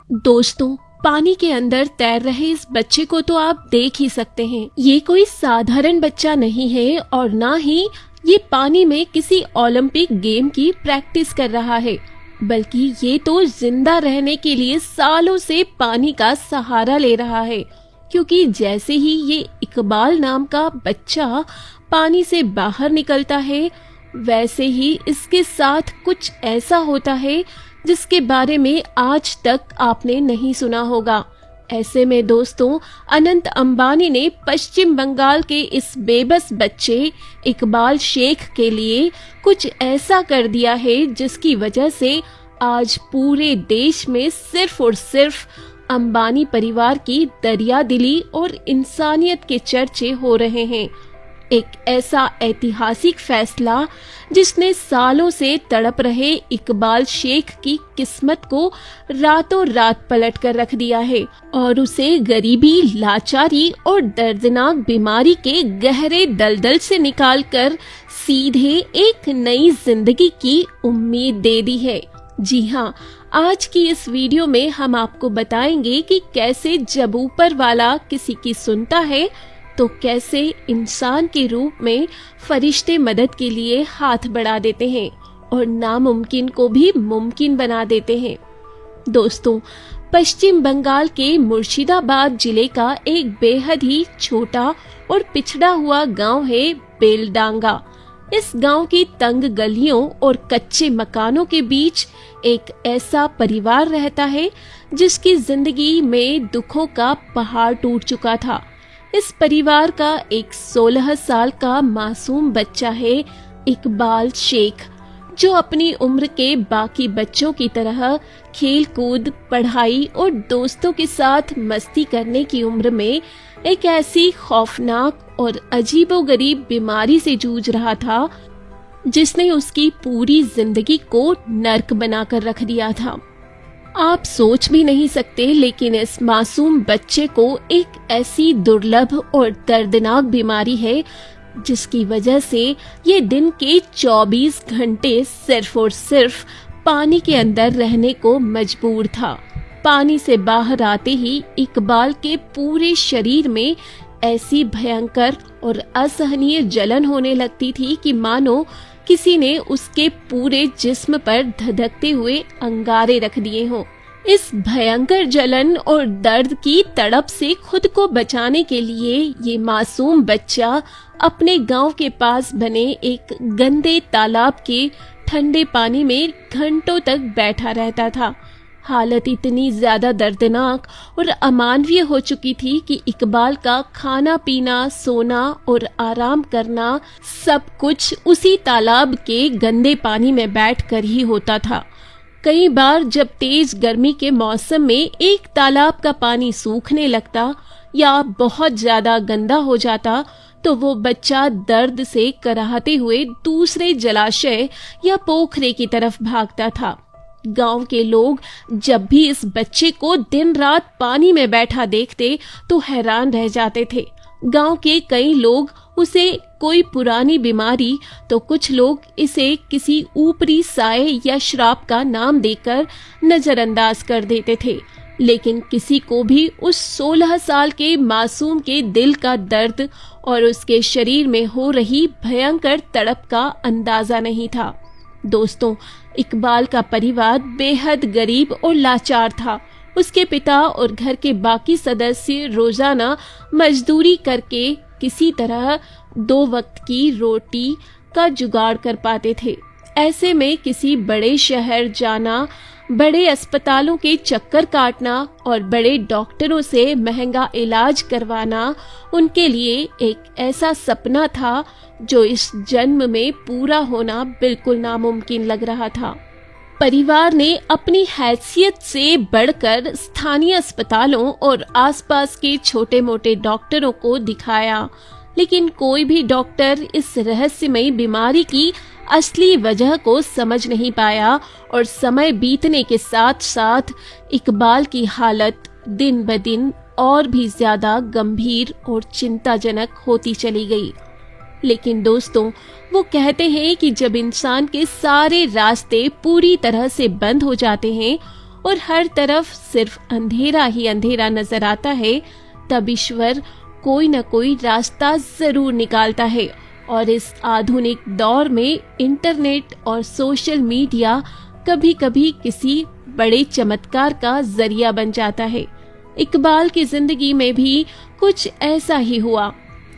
दोस्तों, पानी के अंदर तैर रहे इस बच्चे को तो आप देख ही सकते हैं। ये कोई साधारण बच्चा नहीं है और ना ही ये पानी में किसी ओलंपिक गेम की प्रैक्टिस कर रहा है, बल्कि ये तो जिंदा रहने के लिए सालों से पानी का सहारा ले रहा है। क्योंकि जैसे ही ये इकबाल नाम का बच्चा पानी से बाहर निकलता है, वैसे ही इसके साथ कुछ ऐसा होता है जिसके बारे में आज तक आपने नहीं सुना होगा। ऐसे में दोस्तों, अनंत अंबानी ने पश्चिम बंगाल के इस बेबस बच्चे इकबाल शेख के लिए कुछ ऐसा कर दिया है जिसकी वजह से आज पूरे देश में सिर्फ और सिर्फ अंबानी परिवार की दरियादिली और इंसानियत के चर्चे हो रहे हैं। एक ऐसा ऐतिहासिक फैसला जिसने सालों से तड़प रहे इकबाल शेख की किस्मत को रातों रात पलट कर रख दिया है और उसे गरीबी, लाचारी और दर्दनाक बीमारी के गहरे दलदल से निकालकर सीधे एक नई जिंदगी की उम्मीद दे दी है। जी हाँ, आज की इस वीडियो में हम आपको बताएंगे कि कैसे जब ऊपर वाला किसी की सुनता है तो कैसे इंसान के रूप में फरिश्ते मदद के लिए हाथ बढ़ा देते हैं और नामुमकिन को भी मुमकिन बना देते हैं। दोस्तों, पश्चिम बंगाल के मुर्शिदाबाद जिले का एक बेहद ही छोटा और पिछड़ा हुआ गांव है बेलडांगा। इस गांव की तंग गलियों और कच्चे मकानों के बीच एक ऐसा परिवार रहता है जिसकी जिंदगी में दुखों का पहाड़ टूट चुका था। इस परिवार का एक 16 साल का मासूम बच्चा है इकबाल शेख, जो अपनी उम्र के बाकी बच्चों की तरह खेल कूद, पढ़ाई और दोस्तों के साथ मस्ती करने की उम्र में एक ऐसी खौफनाक और अजीबोगरीब बीमारी से जूझ रहा था जिसने उसकी पूरी जिंदगी को नर्क बनाकर रख दिया था। आप सोच भी नहीं सकते, लेकिन इस मासूम बच्चे को एक ऐसी दुर्लभ और दर्दनाक बीमारी है जिसकी वजह से ये दिन के 24 घंटे सिर्फ और सिर्फ पानी के अंदर रहने को मजबूर था। पानी से बाहर आते ही इकबाल के पूरे शरीर में ऐसी भयंकर और असहनीय जलन होने लगती थी कि मानो किसी ने उसके पूरे जिस्म पर धधकते हुए अंगारे रख दिए हों। इस भयंकर जलन और दर्द की तड़प से खुद को बचाने के लिए ये मासूम बच्चा अपने गांव के पास बने एक गंदे तालाब के ठंडे पानी में घंटों तक बैठा रहता था। हालत इतनी ज्यादा दर्दनाक और अमानवीय हो चुकी थी कि इकबाल का खाना पीना, सोना और आराम करना सब कुछ उसी तालाब के गंदे पानी में बैठकर ही होता था। कई बार जब तेज गर्मी के मौसम में एक तालाब का पानी सूखने लगता या बहुत ज्यादा गंदा हो जाता तो वो बच्चा दर्द से कराहते हुए दूसरे जलाशय या पोखरे की तरफ भागता था। गांव के लोग जब भी इस बच्चे को दिन रात पानी में बैठा देखते तो हैरान रह जाते थे। गांव के कई लोग उसे कोई पुरानी बीमारी तो कुछ लोग इसे किसी ऊपरी साए या श्राप का नाम देकर नजरअंदाज कर देते थे, लेकिन किसी को भी उस 16 साल के मासूम के दिल का दर्द और उसके शरीर में हो रही भयंकर तड़प का अंदाजा नहीं था। दोस्तों, इकबाल का परिवार बेहद गरीब और लाचार था। उसके पिता और घर के बाकी सदस्य रोजाना मजदूरी करके किसी तरह 2 वक्त की रोटी का जुगाड़ कर पाते थे। ऐसे में किसी बड़े शहर जाना, बड़े अस्पतालों के चक्कर काटना और बड़े डॉक्टरों से महंगा इलाज करवाना उनके लिए एक ऐसा सपना था जो इस जन्म में पूरा होना बिल्कुल नामुमकिन लग रहा था। परिवार ने अपनी हैसियत से बढ़कर स्थानीय अस्पतालों और आसपास के छोटे मोटे डॉक्टरों को दिखाया, लेकिन कोई भी डॉक्टर इस रहस्यमयी बीमारी की असली वजह को समझ नहीं पाया और समय बीतने के साथ साथ इकबाल की हालत दिन ब दिन और भी ज्यादा गंभीर और चिंताजनक होती चली गई। लेकिन दोस्तों, वो कहते हैं कि जब इंसान के सारे रास्ते पूरी तरह से बंद हो जाते हैं, और हर तरफ सिर्फ अंधेरा ही अंधेरा नजर आता है, तब ईश्वर कोई न कोई रास्ता जरूर निकालता है। और इस आधुनिक दौर में इंटरनेट और सोशल मीडिया कभी कभी किसी बड़े चमत्कार का जरिया बन जाता है। इकबाल की जिंदगी में भी कुछ ऐसा ही हुआ।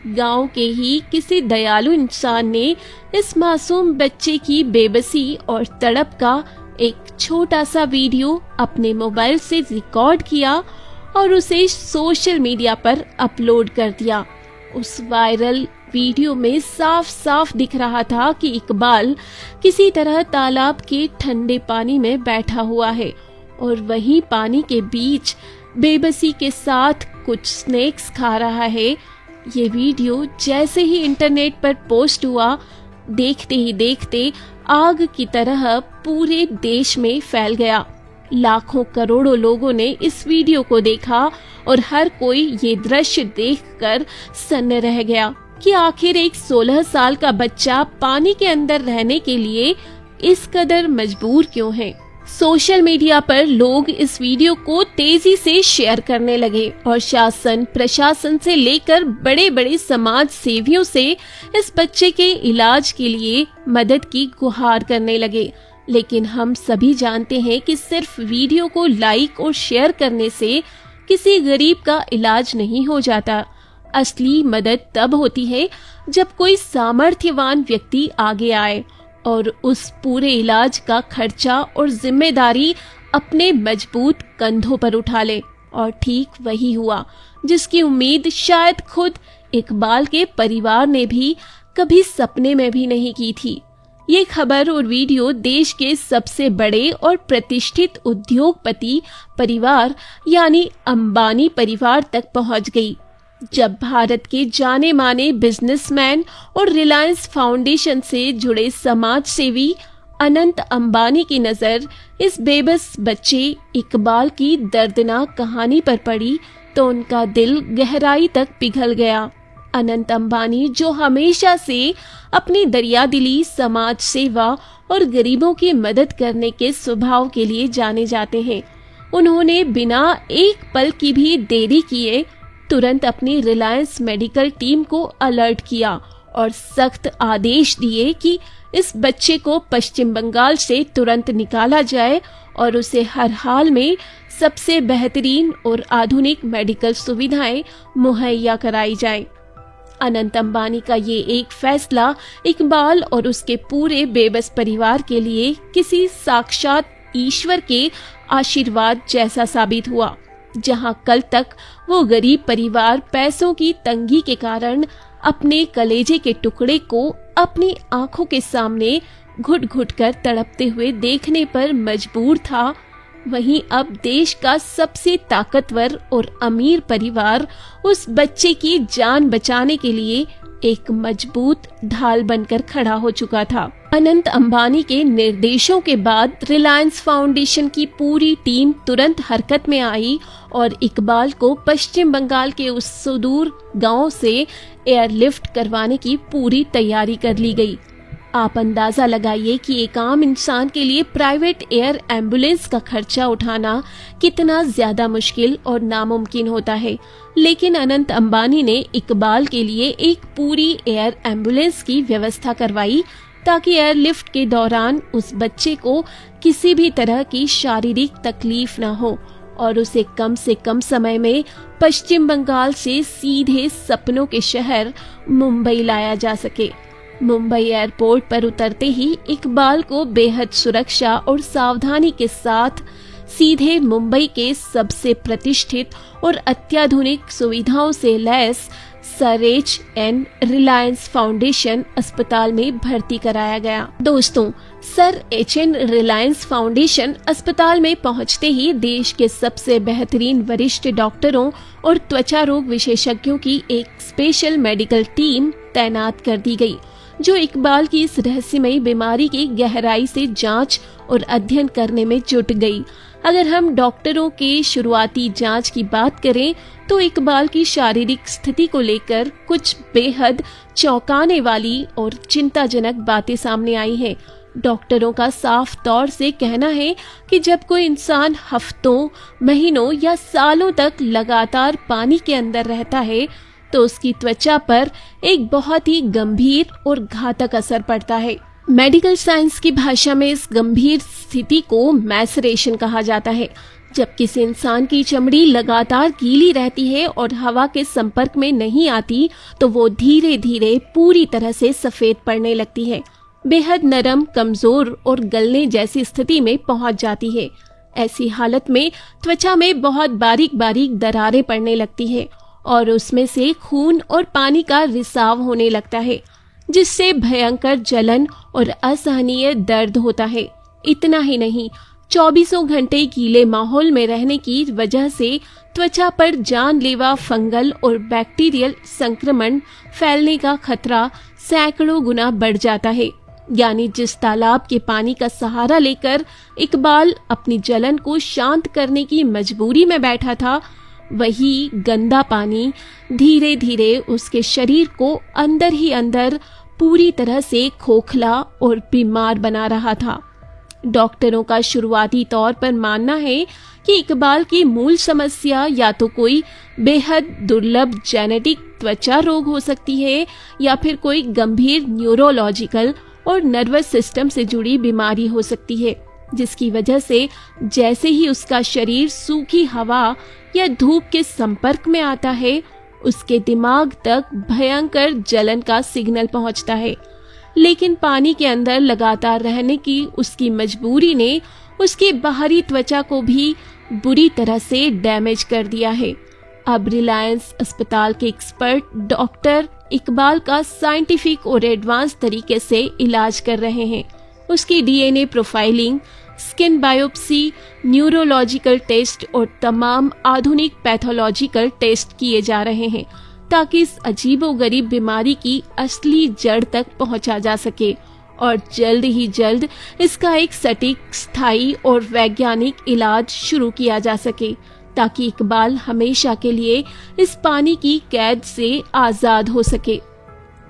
गांव के ही किसी दयालु इंसान ने इस मासूम बच्चे की बेबसी और तड़प का एक छोटा सा वीडियो अपने मोबाइल से रिकॉर्ड किया और उसे सोशल मीडिया पर अपलोड कर दिया। उस वायरल वीडियो में साफ साफ दिख रहा था कि इकबाल किसी तरह तालाब के ठंडे पानी में बैठा हुआ है और वहीं पानी के बीच बेबसी के साथ कुछ स्नैक्स खा रहा है। ये वीडियो जैसे ही इंटरनेट पर पोस्ट हुआ, देखते ही देखते आग की तरह पूरे देश में फैल गया। लाखों करोड़ों लोगों ने इस वीडियो को देखा और हर कोई ये दृश्य देखकर सन्न रह गया कि आखिर एक 16 साल का बच्चा पानी के अंदर रहने के लिए इस कदर मजबूर क्यों है। सोशल मीडिया पर लोग इस वीडियो को तेजी से शेयर करने लगे और शासन प्रशासन से लेकर बड़े बड़े समाज सेवियों से इस बच्चे के इलाज के लिए मदद की गुहार करने लगे। लेकिन हम सभी जानते हैं कि सिर्फ वीडियो को लाइक और शेयर करने से किसी गरीब का इलाज नहीं हो जाता। असली मदद तब होती है जब कोई सामर्थ्यवान व्यक्ति आगे आए और उस पूरे इलाज का खर्चा और जिम्मेदारी अपने मजबूत कंधों पर उठा ले। और ठीक वही हुआ जिसकी उम्मीद शायद खुद इकबाल के परिवार ने भी कभी सपने में भी नहीं की थी। ये खबर और वीडियो देश के सबसे बड़े और प्रतिष्ठित उद्योगपति परिवार यानी अंबानी परिवार तक पहुंच गई। जब भारत के जाने माने बिजनेसमैन और रिलायंस फाउंडेशन से जुड़े समाज सेवी अनंत अंबानी की नजर इस बेबस बच्चे इकबाल की दर्दनाक कहानी पर पड़ी तो उनका दिल गहराई तक पिघल गया। अनंत अंबानी, जो हमेशा से अपनी दरियादिली, समाज सेवा और गरीबों की मदद करने के स्वभाव के लिए जाने जाते हैं, उन्होंने बिना एक पल की भी देरी किए तुरंत अपनी रिलायंस मेडिकल टीम को अलर्ट किया और सख्त आदेश दिए कि इस बच्चे को पश्चिम बंगाल से तुरंत निकाला जाए और उसे हर हाल में सबसे बेहतरीन और आधुनिक मेडिकल सुविधाएं मुहैया कराई जाएं। अनंत अंबानी का ये एक फैसला इकबाल और उसके पूरे बेबस परिवार के लिए किसी साक्षात ईश्वर के आशीर्वाद जैसा साबित हुआ। जहां कल तक वो गरीब परिवार पैसों की तंगी के कारण अपने कलेजे के टुकड़े को अपनी आंखों के सामने घुट घुट कर तड़पते हुए देखने पर मजबूर था, वहीं अब देश का सबसे ताकतवर और अमीर परिवार उस बच्चे की जान बचाने के लिए एक मजबूत ढाल बनकर खड़ा हो चुका था। अनंत अंबानी के निर्देशों के बाद रिलायंस फाउंडेशन की पूरी टीम तुरंत हरकत में आई और इकबाल को पश्चिम बंगाल के उस सुदूर गांव से एयरलिफ्ट करवाने की पूरी तैयारी कर ली गई। आप अंदाजा लगाइए कि एक आम इंसान के लिए प्राइवेट एयर एम्बुलेंस का खर्चा उठाना कितना ज्यादा मुश्किल और नामुमकिन होता है, लेकिन अनंत अंबानी ने इकबाल के लिए एक पूरी एयर एम्बुलेंस की व्यवस्था करवाई ताकि एयरलिफ्ट के दौरान उस बच्चे को किसी भी तरह की शारीरिक तकलीफ न हो और उसे कम से कम समय में पश्चिम बंगाल से सीधे सपनों के शहर मुंबई लाया जा सके। मुंबई एयरपोर्ट पर उतरते ही इकबाल को बेहद सुरक्षा और सावधानी के साथ सीधे मुंबई के सबसे प्रतिष्ठित और अत्याधुनिक सुविधाओं से lace sir H.N.. Reliance foundation अस्पताल में भर्ती कराया गया। दोस्तों, सर एच.एन. रिलायंस फाउंडेशन अस्पताल में पहुंचते ही देश के सबसे बेहतरीन वरिष्ठ डॉक्टरों और त्वचा रोग विशेषज्ञों की एक स्पेशल मेडिकल टीम तैनात कर दी गई, जो इकबाल की इस रहस्यमयी बीमारी की गहराई से जांच और अध्ययन करने में जुट गई। अगर हम डॉक्टरों के शुरुआती जांच की बात करें तो इकबाल की शारीरिक स्थिति को लेकर कुछ बेहद चौंकाने वाली और चिंताजनक बातें सामने आई हैं। डॉक्टरों का साफ तौर से कहना है कि जब कोई इंसान हफ्तों, महीनों या सालों तक लगातार पानी के अंदर रहता है तो उसकी त्वचा पर एक बहुत ही गंभीर और घातक असर पड़ता है। मेडिकल साइंस की भाषा में इस गंभीर स्थिति को मैसरेशन कहा जाता है। जब किसी इंसान की चमड़ी लगातार गीली रहती है और हवा के संपर्क में नहीं आती तो वो धीरे धीरे पूरी तरह से सफेद पड़ने लगती है, बेहद नरम, कमजोर और गलने जैसी स्थिति में पहुंच जाती है। ऐसी हालत में त्वचा में बहुत बारीक बारीक दरारें पड़ने लगती है और उसमें से खून और पानी का रिसाव होने लगता है, जिससे भयंकर जलन और असहनीय दर्द होता है। इतना ही नहीं, 24 घंटे गीले माहौल में रहने की वजह से त्वचा पर जानलेवा फंगल और बैक्टीरियल संक्रमण फैलने का खतरा सैकड़ों गुना बढ़ जाता है। यानी जिस तालाब के पानी का सहारा लेकर इकबाल अपनी जलन को शांत करने की मजबूरी में बैठा था, वही गंदा पानी धीरे धीरे उसके शरीर को अंदर ही अंदर पूरी तरह से खोखला और बीमार बना रहा था। डॉक्टरों का शुरुआती तौर पर मानना है कि इकबाल की मूल समस्या या तो कोई बेहद दुर्लभ जेनेटिक त्वचा रोग हो सकती है या फिर कोई गंभीर न्यूरोलॉजिकल और नर्वस सिस्टम से जुड़ी बीमारी हो सकती है, जिसकी वजह से जैसे ही उसका शरीर सूखी हवा या धूप के संपर्क में आता है, उसके दिमाग तक भयंकर जलन का सिग्नल पहुंचता है। लेकिन पानी के अंदर लगातार रहने की उसकी मजबूरी ने उसकी बाहरी त्वचा को भी बुरी तरह से डैमेज कर दिया है। अब रिलायंस अस्पताल के एक्सपर्ट डॉक्टर इकबाल का साइंटिफिक और एडवांस तरीके से इलाज कर रहे हैं। उसकी DNA profiling, skin biopsy, neurological test और तमाम आधुनिक पैथोलॉजिकल टेस्ट किए जा रहे हैं ताकि इस अजीबोगरीब बीमारी की असली जड़ तक पहुंचा जा सके और जल्द ही जल्द इसका एक सटीक, स्थायी और वैज्ञानिक इलाज शुरू किया जा सके ताकि इकबाल हमेशा के लिए इस पानी की कैद से आजाद हो सके।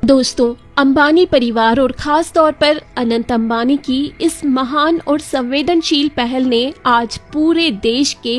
दोस्तों, अंबानी परिवार और खास तौर पर अनंत अंबानी की इस महान और संवेदनशील पहल ने आज पूरे देश के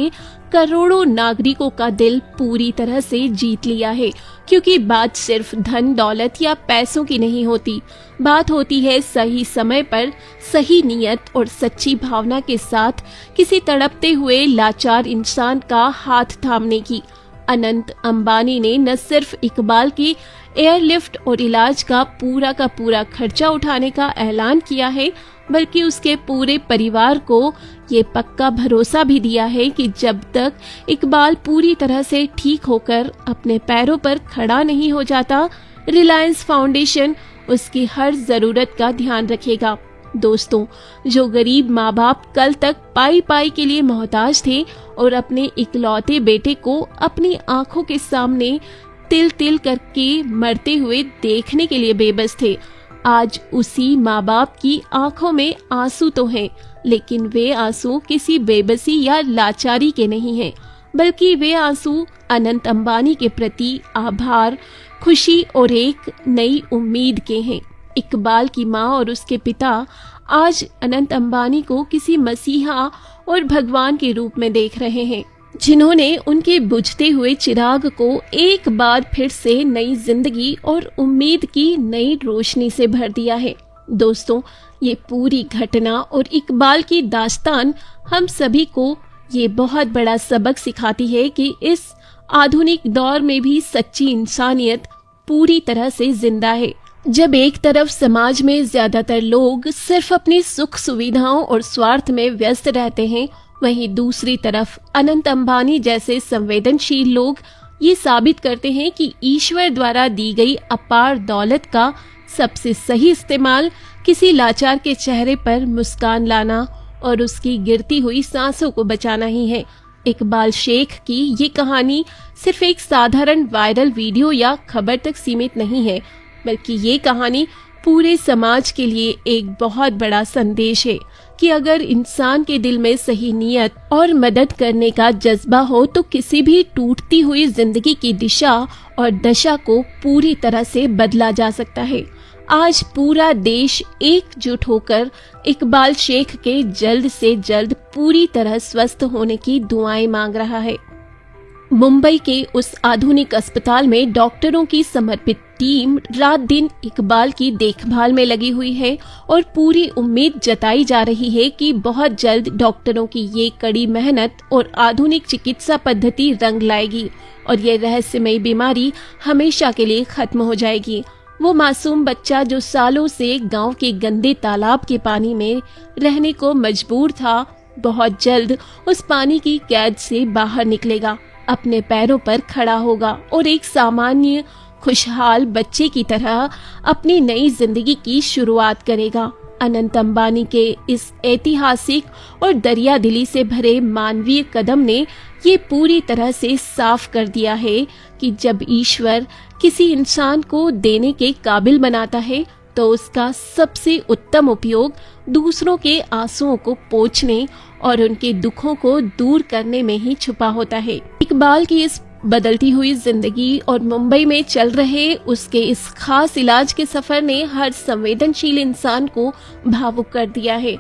करोड़ों नागरिकों का दिल पूरी तरह से जीत लिया है, क्योंकि बात सिर्फ धन दौलत या पैसों की नहीं होती, बात होती है सही समय पर सही नियत और सच्ची भावना के साथ किसी तड़पते हुए लाचार इंसान का हाथ थामने की। अनंत अंबानी ने न सिर्फ इकबाल की एयरलिफ्ट और इलाज का पूरा खर्चा उठाने का ऐलान किया है, बल्कि उसके पूरे परिवार को ये पक्का भरोसा भी दिया है कि जब तक इकबाल पूरी तरह से ठीक होकर अपने पैरों पर खड़ा नहीं हो जाता, रिलायंस फाउंडेशन उसकी हर जरूरत का ध्यान रखेगा। दोस्तों, जो गरीब माँ बाप कल तक पाई पाई के लिए मोहताज थे और अपने इकलौते बेटे को अपनी आंखों के सामने तिल तिल करके मरते हुए देखने के लिए बेबस थे, आज उसी माँ बाप की आंखों में आंसू तो हैं, लेकिन वे आंसू किसी बेबसी या लाचारी के नहीं हैं, बल्कि वे आंसू अनंत अंबानी के प्रति आभार, खुशी और एक नई उम्मीद के हैं। इकबाल की माँ और उसके पिता आज अनंत अंबानी को किसी मसीहा और भगवान के रूप में देख रहे हैं, जिन्होंने उनके बुझते हुए चिराग को एक बार फिर से नई जिंदगी और उम्मीद की नई रोशनी से भर दिया है। दोस्तों, ये पूरी घटना और इकबाल की दास्तान हम सभी को ये बहुत बड़ा सबक सिखाती है कि इस आधुनिक दौर में भी सच्ची इंसानियत पूरी तरह से जिंदा है। जब एक तरफ समाज में ज्यादातर लोग सिर्फ अपनी सुख सुविधाओं और स्वार्थ में व्यस्त रहते हैं, वहीं दूसरी तरफ अनंत अंबानी जैसे संवेदनशील लोग ये साबित करते हैं कि ईश्वर द्वारा दी गई अपार दौलत का सबसे सही इस्तेमाल किसी लाचार के चेहरे पर मुस्कान लाना और उसकी गिरती हुई सांसों को बचाना ही है। इकबाल शेख की ये कहानी सिर्फ एक साधारण वायरल वीडियो या खबर तक सीमित नहीं है, बल्कि ये कहानी पूरे समाज के लिए एक बहुत बड़ा संदेश है कि अगर इंसान के दिल में सही नियत और मदद करने का जज्बा हो तो किसी भी टूटती हुई जिंदगी की दिशा और दशा को पूरी तरह से बदला जा सकता है। आज पूरा देश एकजुट होकर इकबाल शेख के जल्द से जल्द पूरी तरह स्वस्थ होने की दुआएं मांग रहा है। मुंबई के उस आधुनिक अस्पताल में डॉक्टरों की समर्पित टीम रात दिन इकबाल की देखभाल में लगी हुई है और पूरी उम्मीद जताई जा रही है कि बहुत जल्द डॉक्टरों की ये कड़ी मेहनत और आधुनिक चिकित्सा पद्धति रंग लाएगी और ये रहस्यमयी बीमारी हमेशा के लिए खत्म हो जाएगी। वो मासूम बच्चा जो सालों से गांव के गंदे तालाब के पानी में रहने को मजबूर था, बहुत जल्द उस पानी की कैद से बाहर निकलेगा, अपने पैरों पर खड़ा होगा और एक सामान्य खुशहाल बच्चे की तरह अपनी नई जिंदगी की शुरुआत करेगा। अनंत अंबानी के इस ऐतिहासिक और दरियादिली से भरे मानवीय कदम ने ये पूरी तरह से साफ कर दिया है कि जब ईश्वर किसी इंसान को देने के काबिल बनाता है तो उसका सबसे उत्तम उपयोग दूसरों के आंसुओं को पोंछने और उनके दुखों को दूर करने में ही छुपा होता है। इकबाल की इस बदलती हुई जिंदगी और मुंबई में चल रहे उसके इस खास इलाज के सफर ने हर संवेदनशील इंसान को भावुक कर दिया है।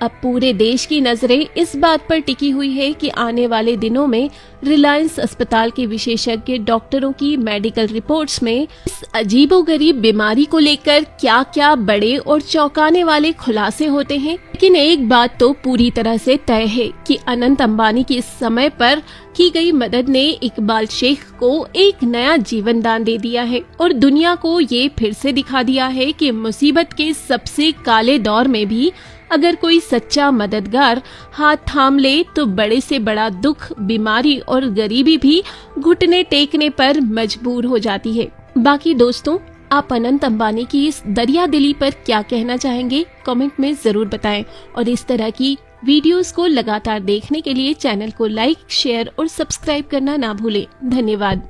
अब पूरे देश की नजरें इस बात पर टिकी हुई है कि आने वाले दिनों में रिलायंस अस्पताल के विशेषज्ञ डॉक्टरों की मेडिकल रिपोर्ट्स में इस अजीबोगरीब बीमारी को लेकर क्या क्या बड़े और चौंकाने वाले खुलासे होते हैं। लेकिन एक बात तो पूरी तरह से तय है कि अनंत अंबानी की इस समय पर की गई मदद ने इकबाल शेख को एक नया जीवन दान दे दिया है और दुनिया को ये फिर से दिखा दिया है कि मुसीबत के सबसे काले दौर में भी अगर कोई सच्चा मददगार हाथ थाम ले तो बड़े से बड़ा दुख, बीमारी और गरीबी भी घुटने टेकने पर मजबूर हो जाती है। बाकी दोस्तों, आप अनंत अंबानी की इस दरियादिली पर क्या कहना चाहेंगे, कमेंट में जरूर बताएं और इस तरह की वीडियोस को लगातार देखने के लिए चैनल को लाइक, शेयर और सब्सक्राइब करना ना भूलें। धन्यवाद।